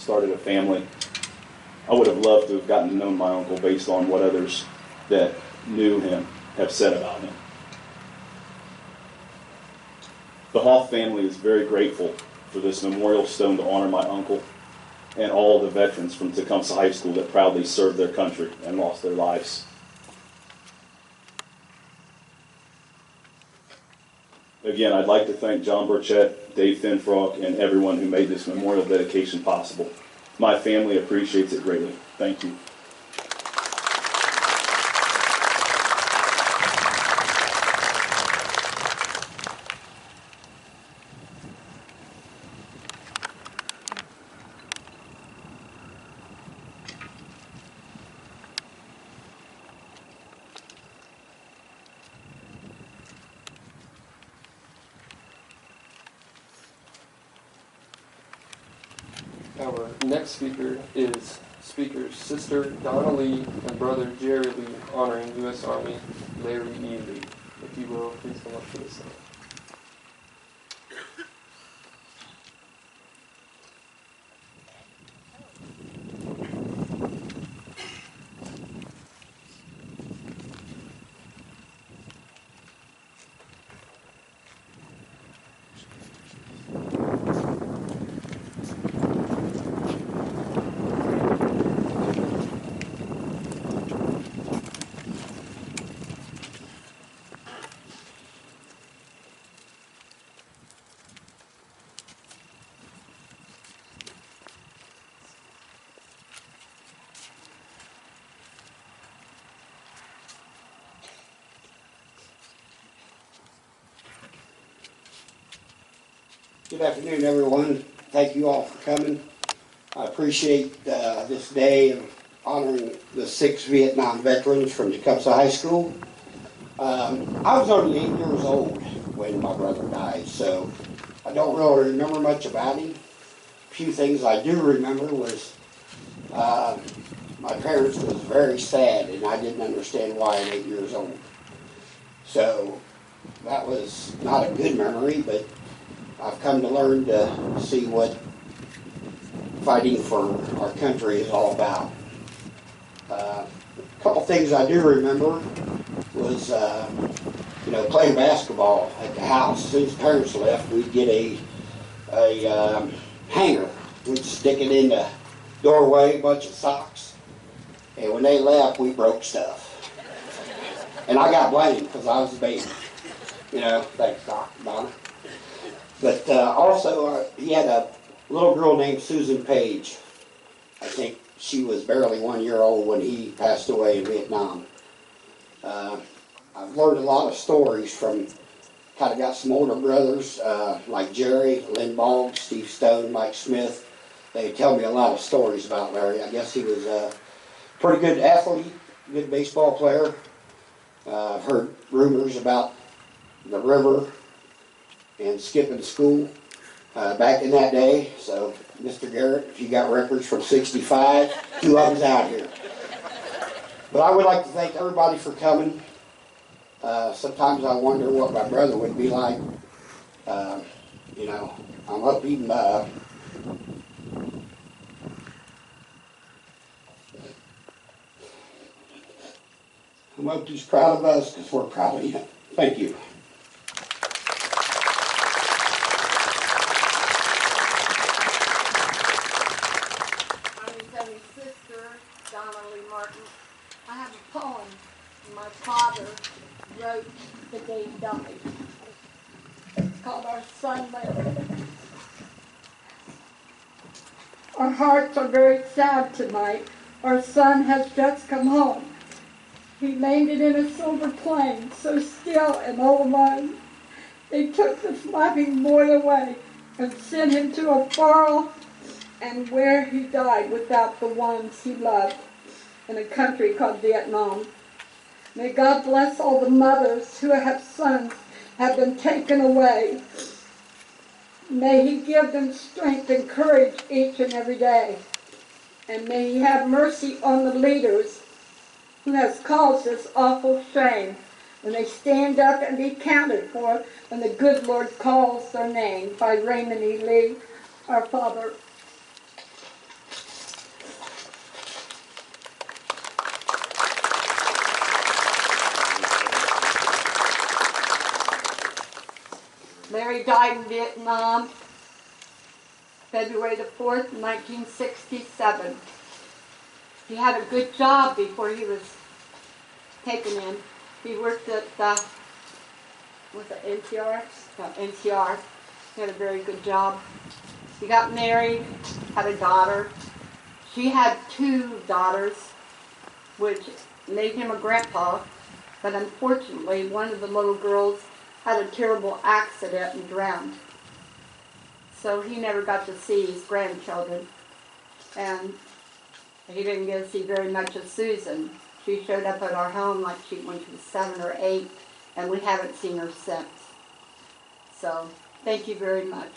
started a family. I would have loved to have gotten to know my uncle based on what others that knew him have said about him. The Hoff family is very grateful for this memorial stone to honor my uncle and all the veterans from Tecumseh High School that proudly served their country and lost their lives. Again, I'd like to thank John Burchett, Dave Finfrock, and everyone who made this memorial dedication possible. My family appreciates it greatly. Thank you. Our next speaker is Speaker's sister Donna Lee and brother Jerry Lee, honoring U.S. Army Larry E. Lee. If you will, please come up to the stage. Good afternoon, everyone. Thank you all for coming. I appreciate this day of honoring the 6 Vietnam veterans from Tecumseh High School. I was only 8 years old when my brother died, so I don't really remember much about him. A few things I do remember was my parents was very sad, and I didn't understand why at 8 years old. So that was not a good memory, but I've come to learn to see what fighting for our country is all about. A couple things I do remember was, playing basketball at the house. As soon as parents left, we'd get a hanger. We'd stick it in the doorway, a bunch of socks. And when they left, we broke stuff. And I got blamed because I was a baby. Thanks, Donna. But also, he had a little girl named Susan Page. I think she was barely 1 year old when he passed away in Vietnam. I've learned a lot of stories from, kind of got some older brothers like Jerry, Lynn Ball, Steve Stone, Mike Smith. They tell me a lot of stories about Larry. I guess he was a pretty good athlete, good baseball player. I've heard rumors about the river and skipping school back in that day. So, Mr. Garrett, if you got records from 65, 2 of them's out here. But I would like to thank everybody for coming. Sometimes I wonder what my brother would be like. I'm hoping he's proud of us because we're proud of him. Thank you. I have a poem my father wrote the day he died. It's called Our Son Larry. Our hearts are very sad tonight. Our son has just come home. He landed in a silver plane, so still and all alone. They took the flapping boy away and sent him to a far off and where he died without the ones he loved, in a country called Vietnam. May God bless all the mothers who have sons have been taken away. May He give them strength and courage each and every day. And may He have mercy on the leaders who has caused this awful shame when they stand up and be counted for when the good Lord calls their name. By Raymond E. Lee, our Father. died in Vietnam, February the 4th, 1967. He had a good job before he was taken in. He worked at, was it NCR? No, NCR. He had a very good job. He got married, had a daughter. She had 2 daughters, which made him a grandpa, but unfortunately one of the little girls had a terrible accident and drowned. So he never got to see his grandchildren, and he didn't get to see very much of Susan. She showed up at our home like when she was 7 or 8, and we haven't seen her since. So thank you very much.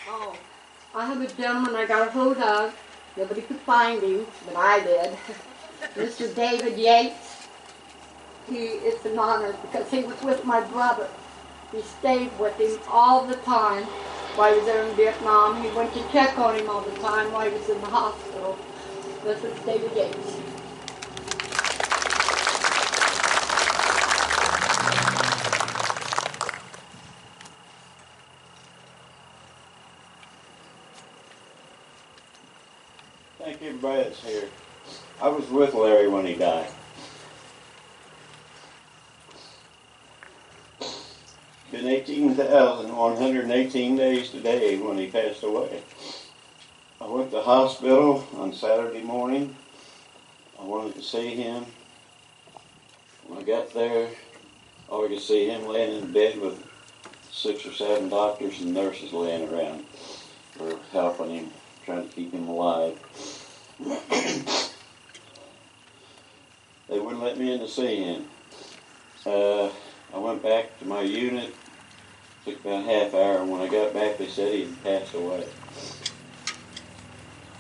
Oh, I have a gentleman I got a hold of. Nobody could find him, but I did. Mr. David Yates. It's an honor because he was with my brother. He stayed with him all the time while he was there in Vietnam. He went to check on him all the time while he was in the hospital. This is David Yates. Thank everybody that's here. I was with Larry when he died. Been 18,118 days today when he passed away. I went to the hospital on Saturday morning. I wanted to see him. When I got there, I could see him laying in bed with 6 or 7 doctors and nurses laying around for helping him, trying to keep him alive. They wouldn't let me in to see him. I went back to my unit. Took about a half hour, and when I got back, they said he had passed away.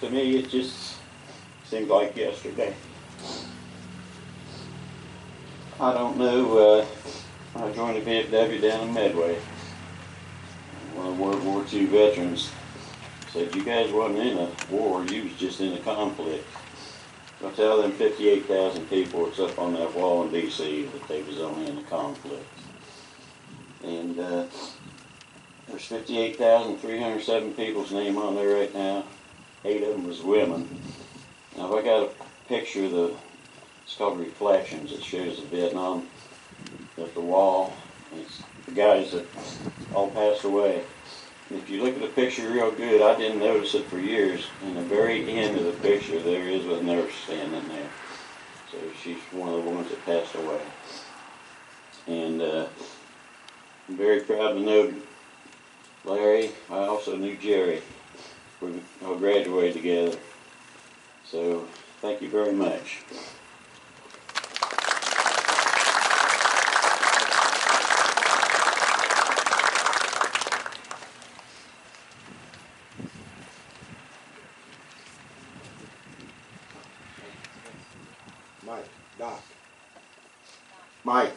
To me, it just seems like yesterday. I don't know. I joined the VFW down in Medway. One of the World War II veterans said, "You guys wasn't in a war, you was just in a conflict." I tell them 58,000 people that's up on that wall in D.C. that they was only in a conflict. And there's 58,307 people's name on there right now. 8 of them was women. Now, if I got a picture of it's called Reflections. It shows the Vietnam at the wall. And it's the guys that all passed away. If you look at the picture real good, I didn't notice it for years. In the very end of the picture, there is a nurse standing there. So she's one of the ones that passed away. And I'm very proud to know Larry. I also knew Jerry. We all graduated together. So thank you very much. Mike, Doc. Mike.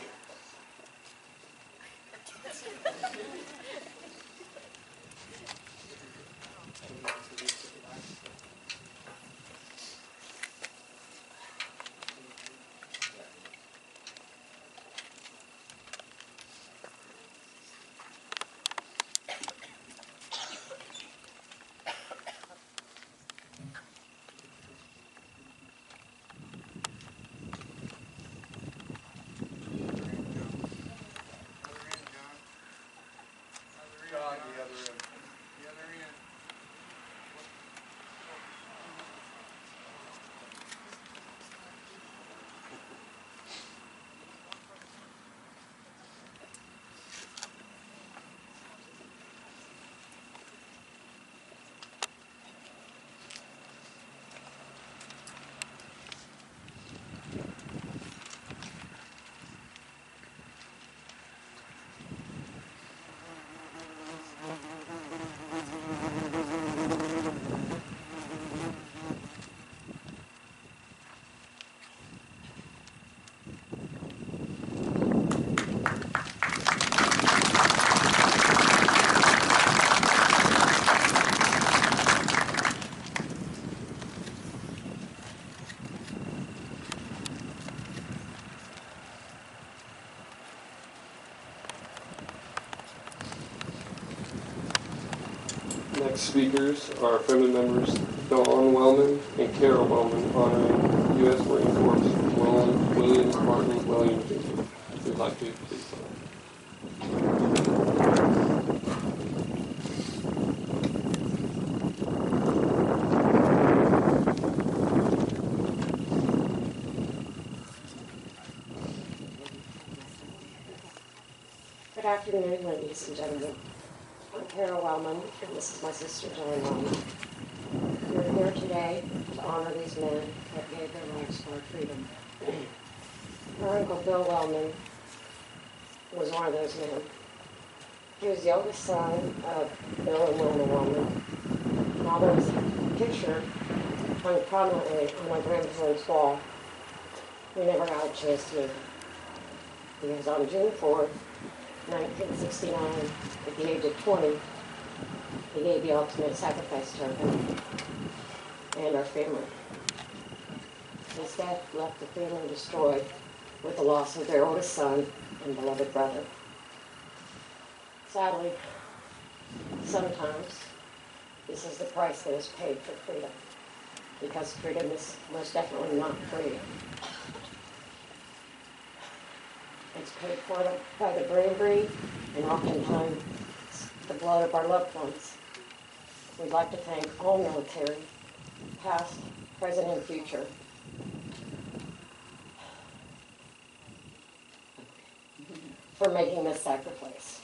next speakers are family members Dawn Wellman and Carol Wellman honoring U.S. Marine Corps William Martin Williams Jr. If you'd like to, please. Good afternoon, ladies and gentlemen. I'm Carol Wellman, and this is my sister, Dawn Wellman. We're here today to honor these men that gave their lives for our freedom. Her uncle Bill Wellman was one of those men. He was the oldest son of Bill and Wilma Wellman. And although his picture hung prominently on my grandparents' wall, we never got a chance to meet him. Because on June 4th, 1969, at the age of 20, he gave the ultimate sacrifice to our family and our family. His death left the family destroyed with the loss of their oldest son and beloved brother. Sadly, sometimes this is the price that is paid for freedom, because freedom is most definitely not free. It's paid for by the bravery and oftentimes the blood of our loved ones. We'd like to thank all military, past, present, and future, for making this sacrifice.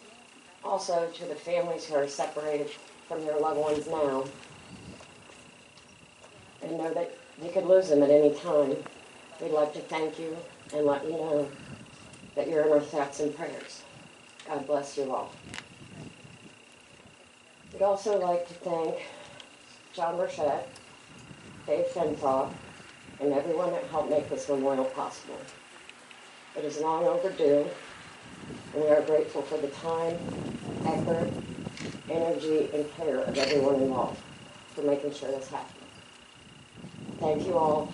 Also to the families who are separated from their loved ones now, and know that you could lose them at any time. We'd like to thank you and let you know that you're in our thoughts and prayers. God bless you all. We'd also like to thank John Burchett, Dave Fenthaw, and everyone that helped make this memorial possible. It is long overdue, and we are grateful for the time, effort, energy, and care of everyone involved for making sure this happened. Thank you all,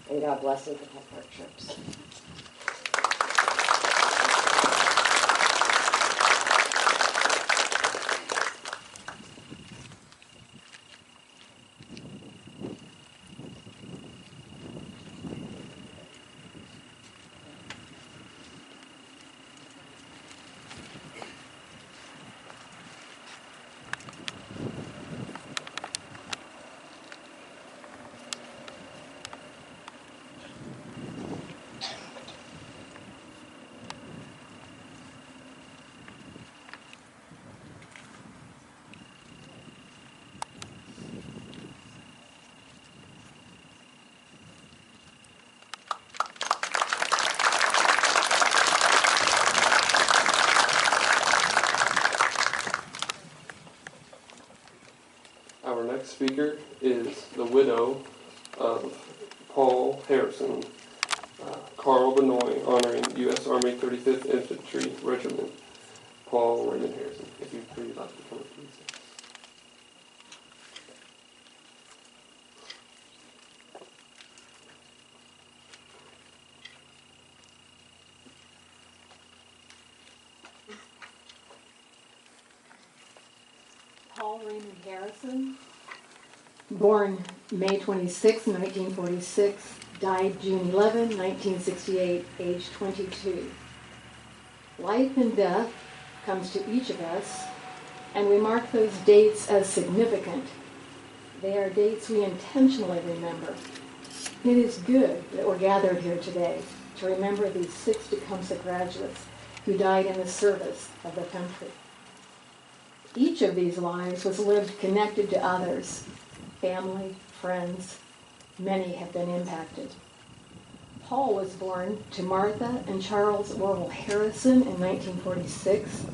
and God bless and protect our troops. Our next speaker is the widow of Paul Harrison, Carl Benoit, honoring U.S. Army 35th Infantry Regiment, Paul Raymond Harrison. If you'd please like to come up, please. Paul Raymond Harrison, born May 26, 1946, died June 11, 1968, age 22. Life and death comes to each of us, and we mark those dates as significant. They are dates we intentionally remember. It is good that we're gathered here today to remember these 6 Tecumseh graduates who died in the service of the country. Each of these lives was lived connected to others, family, friends. Many have been impacted. Paul was born to Martha and Charles Worrell Harrison in 1946.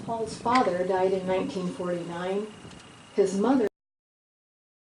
Paul's father died in 1949. His mother